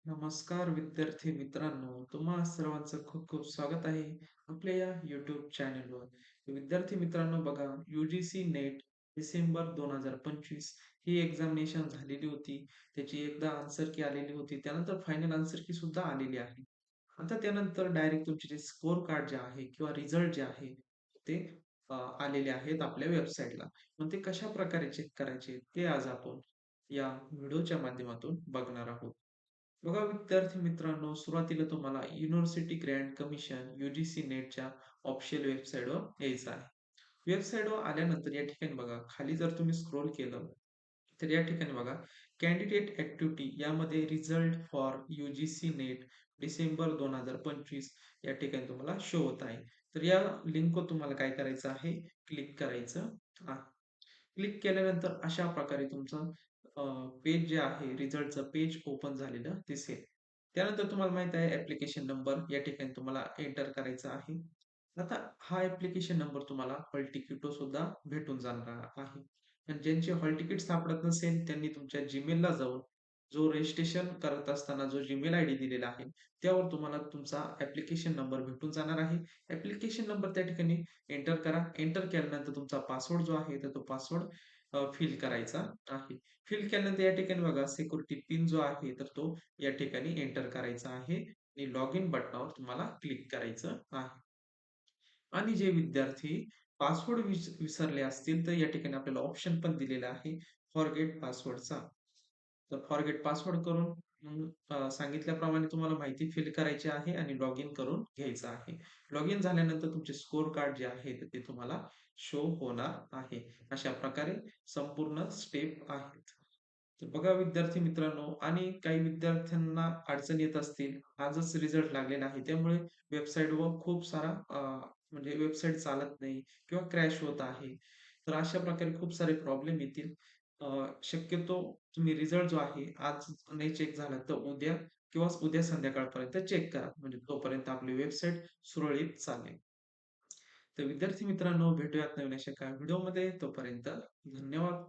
नमस्कार विद्यार्थी मित्रांनो, तुम्हा सर्वांचं खूप खूप स्वागत आहे आपल्या या YouTube चॅनलवर. विद्यार्थी मित्रांनो बघा, UGC नेट डिसेंबर 2025 ही एक्झामिनेशन झालेली होती. त्याची एकदा आन्सर की आलेली होती. त्यानंतर फायनल आन्सर की सुद्धा आलेली आहे. आता त्यानंतर डायरेक्ट तुमचे जे स्कोर कार्ड जे आहे किंवा रिझल्ट जे आहे ते आलेले आहेत आपल्या वेबसाईटला. मग ते कशाप्रकारे चेक करायचे ते आज आपण या व्हिडिओच्या माध्यमातून बघणार आहोत. बघा विद्यार्थी मित्रांनो, सुरुवातीला तुम्हाला युनिव्हर्सिटी ग्रँड कमिशन UGC नेटच्या ऑफिशियल वेबसाईटवर यायचं आहे. वेबसाईटवर आल्यानंतर या ठिकाणी बघा, खाली जर तुम्ही स्क्रोल केलं तर या ठिकाणी बघा, कॅन्डिडेट ॲक्टिव्हिटी यामध्ये result for UGC net December 2025 या ठिकाणी तुम्हाला शो होत आहे. तर या लिंकवर तुम्हाला काय करायचं आहे, क्लिक करायचं आहे. क्लिक केल्यानंतर अशा प्रकारे तुमचं पेज जे आहे, रिझल्टचं पेज ओपन झालेलं दिसेल. त्यानंतर तुम्हाला माहीत आहे ॲप्लिकेशन नंबर या ठिकाणी तुम्हाला एंटर करायचा आहे. आता हा ॲप्लिकेशन नंबर तुम्हाला हॉल तिकीटवर सुद्धा भेटून जाणार आहे. आणि ज्यांची हॉल तिकीट सापडत नसेल त्यांनी तुमच्या Gmailला जाऊन जो रजिस्ट्रेशन करत असताना जो Gmail आयडी दिलेला आहे, त्यावर तुम्हाला तुमचा ॲप्लिकेशन नंबर भेटून जाणार आहे. ॲप्लिकेशन नंबर त्या ठिकाणी एंटर करा. एंटर केल्यानंतर तुमचा पासवर्ड जो आहे, तर तो पासवर्ड फिल करायचा आहे. फिल केल्यानंतर या ठिकाणी बघा सिक्युरिटी पिन जो आहे, तर तो या ठिकाणी एंटर करायचा आहे आणि लॉगिन बटनावर तुम्हाला क्लिक करायचं आहे. आणि जे विद्यार्थी पासवर्ड विसरले असतील, तर या ठिकाणी आपल्याला ऑप्शन पण दिलेला आहे फॉरगेट पासवर्डचा. तर फॉरगेट पासवर्ड करून सांगितल्याप्रमाणे तुम्हाला माहिती फिल करायची आहे आणि लॉग इन करून घ्यायचं आहे. लॉग इन झाल्यानंतर तुमचे स्कोर कार्ड जे आहे तर ते तुम्हाला शो होणार आहे. अशा प्रकारे संपूर्ण स्टेप आहेत. तर बघा विद्यार्थी मित्रांनो, आणि काही विद्यार्थ्यांना अडचण येत असतील, आजच रिझल्ट लागलेला आहे. त्यामुळे वेबसाईटवर खूप सारा म्हणजे वेबसाईट चालत नाही किंवा क्रॅश होत आहे. तर अशा प्रकारे खूप सारे प्रॉब्लेम येतील. शक्यतो तुम्ही रिझल्ट जो आहे आज नाही चेक झाला तर उद्या किंवा उद्या संध्याकाळपर्यंत चेक करा. म्हणजे तोपर्यंत आपली वेबसाईट सुरळीत चालेल. तर विद्यार्थी मित्रांनो, भेटूयात नवीन अशा एका व्हिडिओमध्ये. तोपर्यंत धन्यवाद.